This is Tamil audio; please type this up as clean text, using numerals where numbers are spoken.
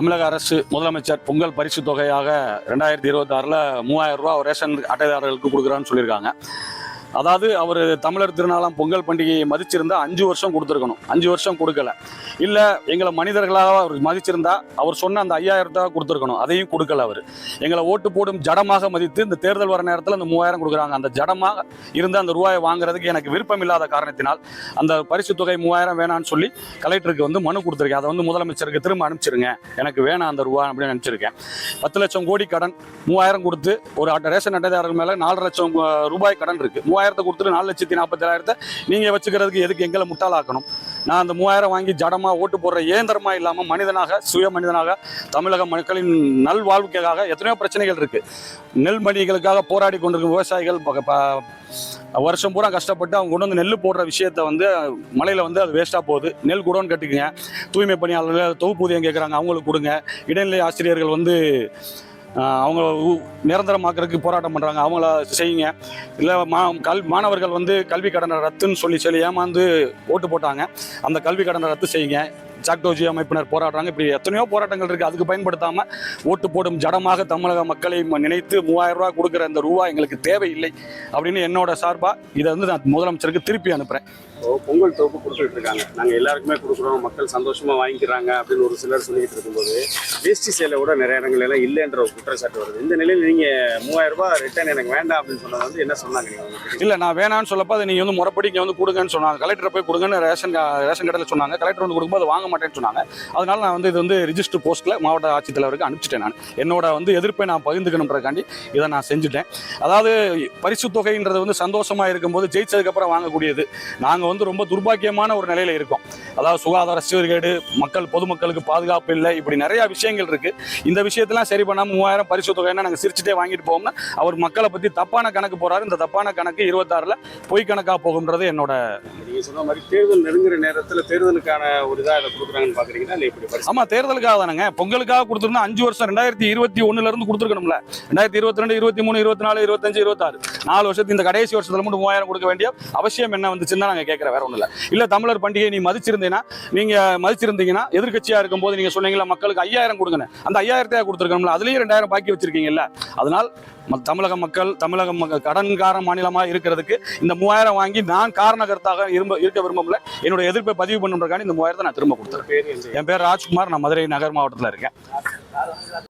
தமிழக அரசு முதலமைச்சர் பொங்கல் பரிசு தொகையாக 2026 3000 ரூபா ரேஷன் அட்டைதாரர்களுக்கு கொடுக்குறான்னு சொல்லியிருக்காங்க. அதாவது அவர் தமிழர் திருநாளாம் பொங்கல் பண்டிகையை மதிச்சிருந்தா 5 வருஷம் கொடுத்துருக்கணும். 5 வருஷம் கொடுக்கல. இல்லை எங்களை மனிதர்களாக அவர் மதிச்சிருந்தா அவர் சொன்ன அந்த 5000 கொடுத்துருக்கணும். அதையும் கொடுக்கல. அவர் எங்களை ஓட்டு போடும் ஜடமாக மதித்து இந்த தேர்தல் வர நேரத்தில் அந்த 3000 கொடுக்குறாங்க. அந்த ஜடமாக இருந்து அந்த ரூபாயை வாங்குறதுக்கு எனக்கு விருப்பம் இல்லாத காரணத்தினால் அந்த பரிசு தொகை 3000 வேணான்னு சொல்லி கலெக்டருக்கு மனு கொடுத்துருக்கேன். அதை முதலமைச்சருக்கு திரும்ப அனுப்பிச்சிருங்க, எனக்கு வேணாம் அந்த ரூபா அப்படின்னு அனுப்பிச்சிருக்கேன். 10 லட்சம் கோடி கடன் 3000 கொடுத்து ஒரு ரேஷன் அட்டைதாரர்கள் மேலே 4 லட்சம் ரூபாய் கடன் இருக்கு. 3000 கொடுத்துட்டு 4,47,000 நீங்க வச்சுக்கிறதுக்கு எதுக்கு எங்களை முட்டாளாக்கணும்? நான் அந்த 3000 வாங்கி ஜடமா ஓட்டு போடுற இயந்திரமா இல்லாம மனிதனாக, சுய மனிதனாக, தமிழக மக்களின் நல்வாழ்வுக்காக எத்தனையோ பிரச்சனைகள் இருக்கு. நெல் மணிகளுக்காக போராடி கொண்டிருக்கும் விவசாயிகள் வருஷம் பூரா கஷ்டப்பட்டு அவங்க கொண்டு வந்து நெல் போடுற விஷயத்த மலையில அது வேஸ்டா போகுது. நெல் குடோன்னு கட்டுக்குங்க. தூய்மை பணியாளர்கள் தொகுப்பூதியம் கேட்குறாங்க, அவங்களுக்கு கொடுங்க. இடைநிலை ஆசிரியர்கள் அவங்க நிரந்தரமாக்குறதுக்கு போராட்டம் பண்ணுறாங்க, அவங்கள செய்யுங்க. இல்லை மாணவர்கள் கல்வி கடனை ரத்துன்னு சொல்லி ஏமாந்து ஓட்டு போட்டாங்க, அந்த கல்வி கடனை ரத்து செய்யுங்க. சாக்டோஜி அமைப்பினர் போராடுறாங்க. இப்படி எத்தனையோ போராட்டங்கள் இருக்குது. அதுக்கு பயன்படுத்தாமல் ஓட்டு போடும் ஜடமாக தமிழக மக்களை நினைத்து 3000 ரூபா கொடுக்குற அந்த ரூபா எங்களுக்கு தேவையில்லை அப்படின்னு என்னோட சார்பாக இதை நான் முதலமைச்சருக்கு திருப்பி அனுப்புகிறேன். பொங்கல் தொகுப்பு கொடுத்துட்டு இருக்காங்க, நாங்கள் எல்லாருக்குமே கொடுக்குறோம், மக்கள் சந்தோஷமாக வாங்கிக்கிறாங்க அப்படின்னு ஒரு சிலர் சொல்லிட்டு இருக்கும்போது வேஷ்டி சேலை கூட நிறைய இடங்கள் எல்லாம் இல்லைன்ற ஒரு குற்றச்சாட்டு வருது. இந்த நிலையில் நீங்கள் 3000 ரூபாய் ரிட்டர்ன் எனக்கு வேண்டாம் அப்படின்னு சொன்னது என்ன சொன்னாங்க? நீங்கள் இல்லை, நான் வேணான்னு சொல்லப்போ அதை நீங்கள் முறைப்படி இங்கே கொடுங்கன்னு சொன்னாங்க. கலெக்டரை போய் கொடுங்கன்னு ரேஷன் கடையில் சொன்னாங்க. கலெக்டர் கொடுக்கும்போது வாங்க மாட்டேன்னு சொன்னாங்க. அதனால நான் இது ரிஜிஸ்டர் போஸ்ட்டில் மாவட்ட ஆட்சித்தலைவருக்கு அனுப்பிச்சிட்டேன். நான் என்னோட எதிர்ப்பை நான் பகிர்ந்துக்கணுன்றக்காண்டி இதை நான் செஞ்சுட்டேன். அதாவது பரிசு தொகைன்றது சந்தோஷமாக இருக்கும்போது ஜெயிச்சதுக்கப்புறம் வாங்கக்கூடியது. நாங்கள் ரொம்ப துர்பாக்கியமான ஒரு நிலையில இருக்கோம். அதாவது சுகாதார சீர்கேடு, பொதுமக்களுக்கு பாதுகாப்பு இல்லை, இப்படி நிறைய விஷயங்கள் இருக்கு. இந்த விஷயத்தெல்லாம் சரி பண்ணாம 3000 பரிசு தொகைன்னா நாங்கள் சிரிச்சுட்டே வாங்கிட்டு போவோம்னா அவர் மக்களை பத்தி தப்பான கணக்கு போறாரு. இந்த தப்பான கணக்கு 26 பொய் கணக்கா போகும்ன்றது என்னோட. நீங்க சொன்ன மாதிரி தேர்தல் நெருங்குற நேரத்தில் தேர்தலுக்கான ஒரு இதாக இதை கொடுக்குறாங்கன்னு பாக்குறீங்கன்னா இப்படி? ஆமா, தேர்தலுக்காக தானங்க. பொங்கலுக்காக கொடுத்துருந்தா 5 வருஷம் 2021 இருந்து கொடுத்துருக்கணும்ல. 2022, 23, 24, 25, 26 4 வருஷத்துக்கு இந்த கடைசி வருஷத்துல மட்டும் 3000 கொடுக்க வேண்டிய அவசியம் என்ன வந்துச்சுன்னு நாங்கள் கேட்கிறோம். வேற ஒன்றும் இல்லை. தமிழர் பண்டிகை நீ மதிச்சிருந்தீங்கன்னா எதிர்கட்சியா இருக்கும் போது நீங்க சொன்னீங்களா மக்களுக்கு 5000 கொடுங்க, அந்த 5000 கொடுத்துருக்கணும்ல. அதுலயும் 2000 பாக்கி வச்சிருக்கீங்கல்ல. அதனால் தமிழக கடன்கார மாநிலமாக இருக்கிறதுக்கு இந்த 3000 வாங்கி நான் காரணகர்த்தாக இருக்க விரும்பல. என்னோட எதிர்ப்பை பதிவு பண்ணுறதுக்கான இந்த 3000 நான் திரும்ப கொடுத்துறேன். என் பேர் ராஜ்குமார். நான் மதுரை நகர் மாவட்டத்தில் இருக்கேன்.